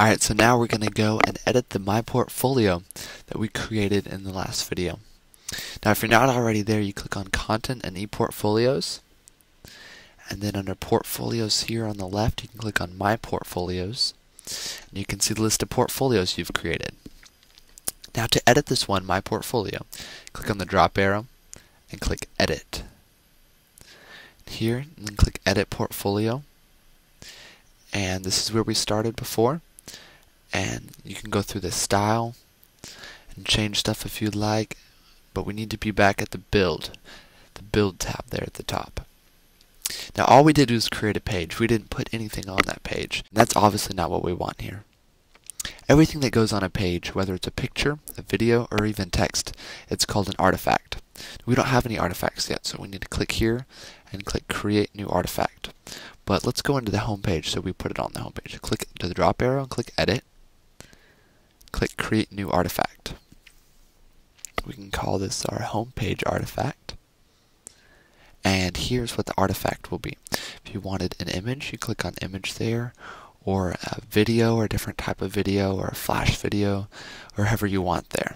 Alright, so now we're going to go and edit the My Portfolio that we created in the last video. Now if you're not already there, you click on Content and ePortfolios, and then under Portfolios here on the left you can click on My Portfolios, and you can see the list of portfolios you've created. Now to edit this one, My Portfolio, click on the drop arrow and click Edit. Here, and then click Edit Portfolio, and this is where we started before. And you can go through the style and change stuff if you'd like, but we need to be back at the build tab there at the top. Now all we did was create a page. We didn't put anything on that page, and that's obviously not what we want here. Everything that goes on a page, whether it's a picture, a video, or even text, it's called an artifact. We don't have any artifacts yet, so we need to click here and click Create New Artifact. But let's go into the home page, so we put it on the home page. Click to the drop arrow and click Edit. Click Create New Artifact. We can call this our home page artifact. And here's what the artifact will be. If you wanted an image, you click on Image there, or a video, or a different type of video, or a flash video, or however you want there.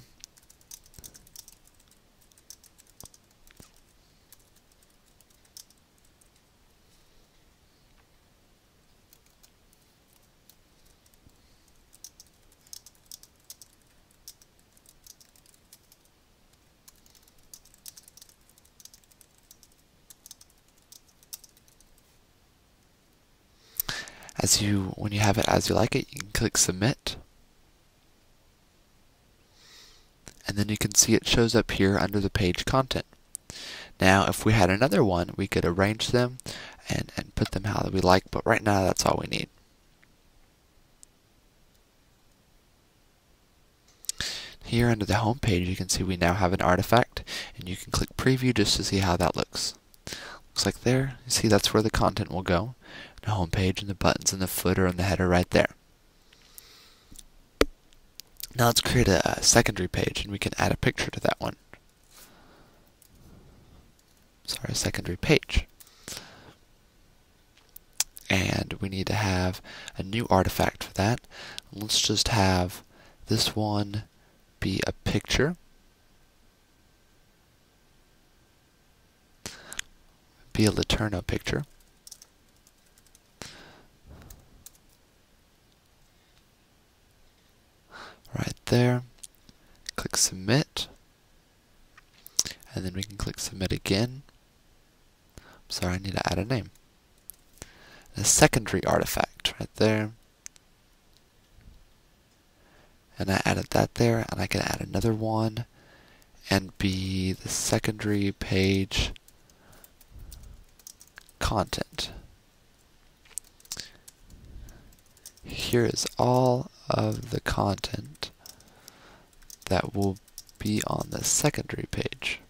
When you have it as you like it, you can click Submit. And then you can see it shows up here under the page content. Now, if we had another one, we could arrange them and put them how we like, but right now that's all we need. Here under the home page, you can see we now have an artifact, and you can click Preview just to see how that looks. Looks like there. You see that's where the content will go. The home page and the buttons and the footer and the header right there. Now let's create a secondary page, and we can add a picture to that one. Sorry, a secondary page. And we need to have a new artifact for that. Let's just have this one be a picture. Be a Letourneau picture. Right there. Click Submit. And then we can click Submit again. Sorry, I need to add a name. A secondary artifact right there. And I added that there, and I can add another one and be the secondary page content. Here is all of the content that will be on the secondary page.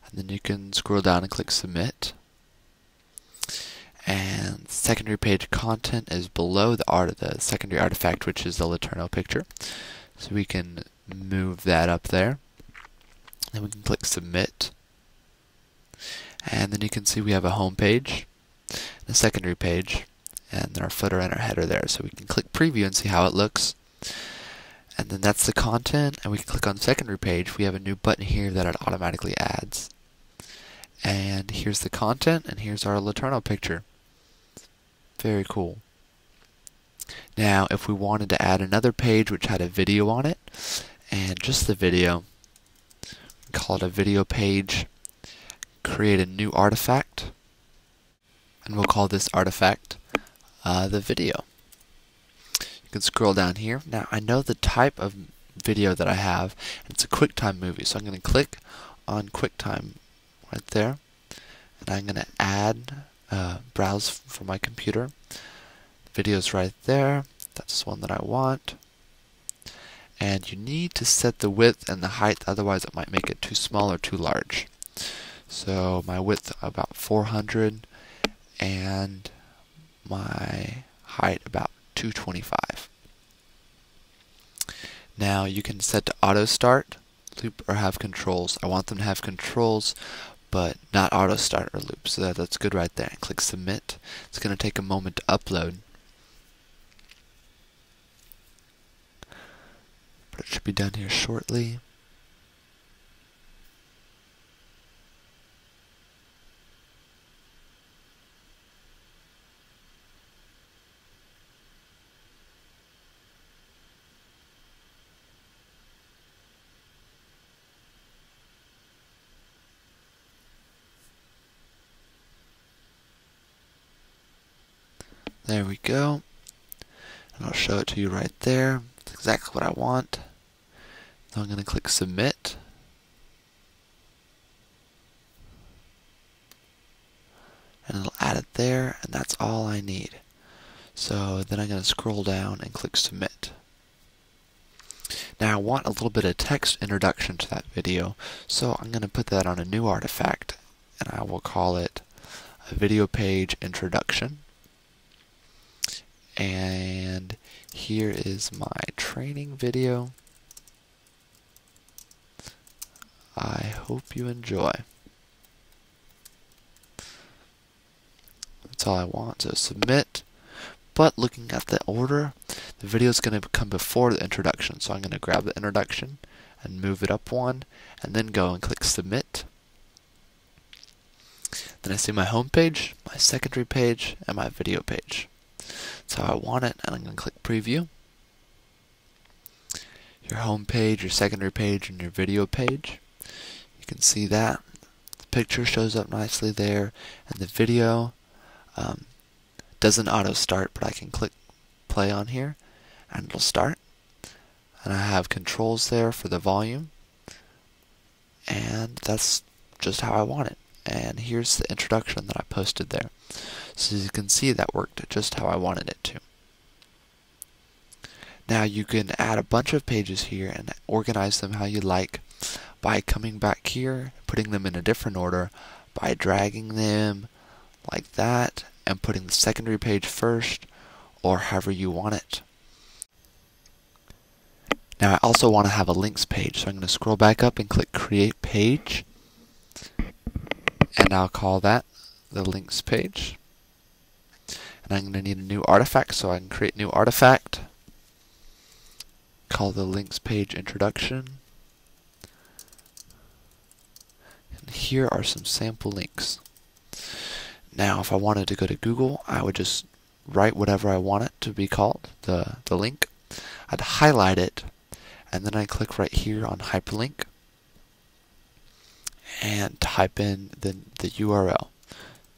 And then you can scroll down and click Submit. And secondary page content is below the secondary artifact, which is the Letourneau picture. So we can move that up there. Then we can click Submit. And then you can see we have a home page, a secondary page, and then our footer and our header there. So we can click Preview and see how it looks. And then that's the content, and we can click on the secondary page. We have a new button here that it automatically adds. And here's the content, and here's our Letourneau picture. Very cool. Now, if we wanted to add another page which had a video on it, and just the video, call it a video page, create a new artifact, and we'll call this artifact the video. You can scroll down here. Now I know the type of video that I have, and it's a QuickTime movie, so I'm going to click on QuickTime right there, and I'm going to add browse from my computer. The video's right there. That's the one that I want. And you need to set the width and the height, otherwise it might make it too small or too large. So my width about 400 and my height about 225. Now you can set to auto start, loop, or have controls. I want them to have controls, but not auto start or loop. So that's good right there. And click submit. It's going to take a moment to upload, but it should be done here shortly. There we go. And I'll show it to you right there. It's exactly what I want. Now I'm going to click submit. And it'll add it there, and that's all I need. So then I'm going to scroll down and click submit. Now I want a little bit of text introduction to that video, so I'm going to put that on a new artifact, and I will call it a video page introduction. And here is my training video. I hope you enjoy. That's all I want, so submit. But looking at the order, the video is going to come before the introduction, so I'm going to grab the introduction and move it up one, and then go and click submit. Then I see my home page, my secondary page, and my video page. That's how I want it, and I'm going to click preview. Your home page, your secondary page, and your video page. You can see that. The picture shows up nicely there, and the video doesn't auto start, but I can click play on here, and it'll start. And I have controls there for the volume, and that's just how I want it. And here's the introduction that I posted there. So as you can see, that worked just how I wanted it to. Now you can add a bunch of pages here and organize them how you like by coming back here, putting them in a different order, by dragging them like that and putting the secondary page first, or however you want it. Now I also want to have a links page, so I'm going to scroll back up and click create page, and I'll call that the links page. And I'm going to need a new artifact, so I can create new artifact, call the links page introduction. And here are some sample links. Now if I wanted to go to Google, I would just write whatever I want it to be called, the link. I'd highlight it, and then I click right here on hyperlink and type in the URL.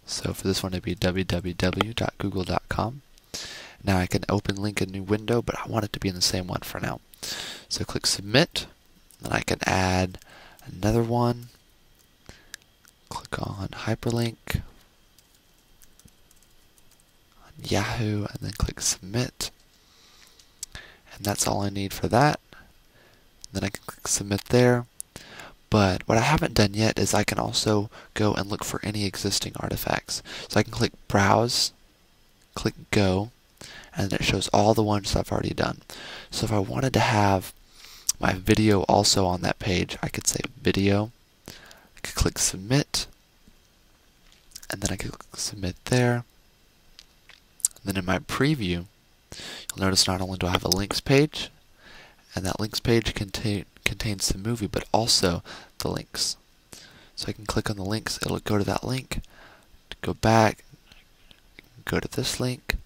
So for this one it'd be www.google.com. Now I can open link a new window, but I want it to be in the same one for now. So click submit, and I can add another one. Click on hyperlink on Yahoo, and then click submit. And that's all I need for that. Then I can click submit there. But what I haven't done yet is I can also go and look for any existing artifacts. So I can click browse, click go, and it shows all the ones I've already done. So if I wanted to have my video also on that page, I could say video. I could click submit, and then I could click submit there. And then in my preview, you'll notice not only do I have a links page, and that links page contains the movie, but also the links. So I can click on the links, it'll go to that link, go back, go to this link,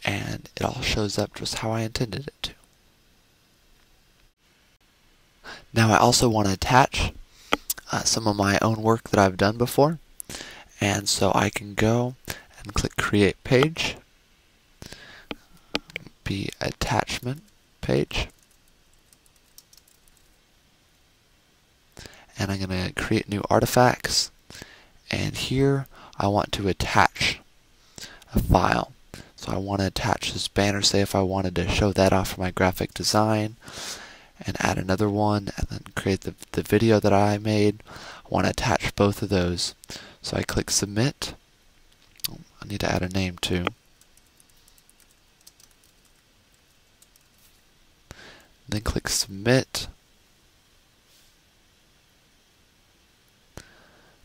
and it all shows up just how I intended it to. Now I also want to attach some of my own work that I've done before, and so I can go and click create page, be attachment page, and I'm going to create new artifacts, and here I want to attach a file. So I want to attach this banner, say if I wanted to show that off for my graphic design, and add another one, and then create the video that I made. I want to attach both of those. So I click submit. I need to add a name too. Then click submit.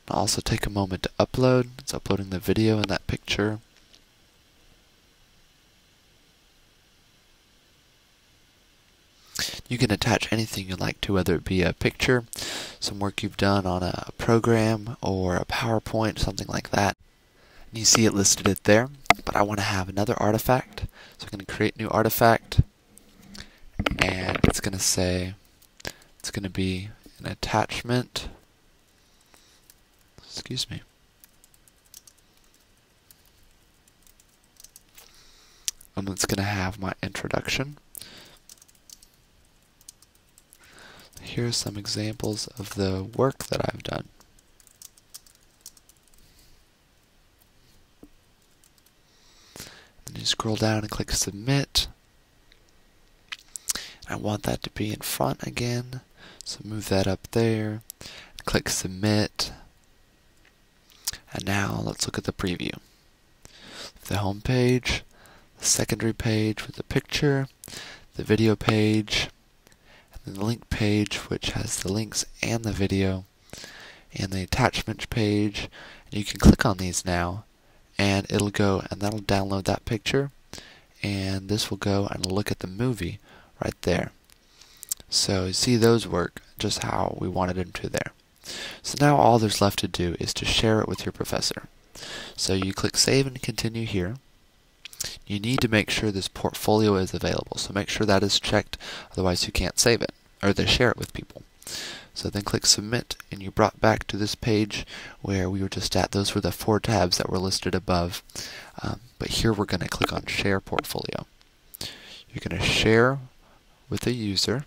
I'll also take a moment to upload. It's uploading the video and that picture. You can attach anything you'd like to, whether it be a picture, some work you've done on a program, or a PowerPoint, something like that. And you see it listed it there, but I want to have another artifact. So I'm going to create new artifact, and it's going to say, it's going to be an attachment. Excuse me. And it's going to have my introduction. Here's some examples of the work that I've done. And you scroll down and click Submit. I want that to be in front again, so move that up there. Click Submit. And now let's look at the preview. The home page, the secondary page with the picture, the video page, and the link page, which has the links and the video, and the attachments page. And you can click on these now, and it'll go, and that'll download that picture, and this will go and look at the movie right there. So you see those work just how we wanted them to there. So now all there's left to do is to share it with your professor. So you click Save and Continue here. You need to make sure this portfolio is available, so make sure that is checked, otherwise you can't save it or share it with people. So then click Submit, and you're brought back to this page where we were just at. Those were the 4 tabs that were listed above, but here we're going to click on Share Portfolio. You're going to share with a user,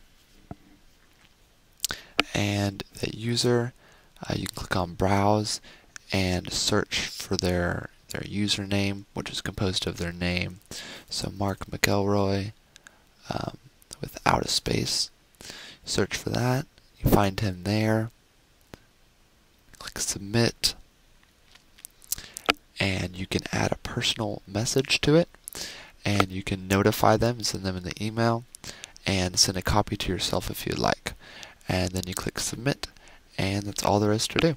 and that user, you can click on Browse and search for their username, which is composed of their name. So Mark McElroy, without a space. Search for that. You find him there. Click Submit, and you can add a personal message to it, and you can notify them, send them in the email, and send a copy to yourself if you'd like. And then you click Submit, and that's all there is to do.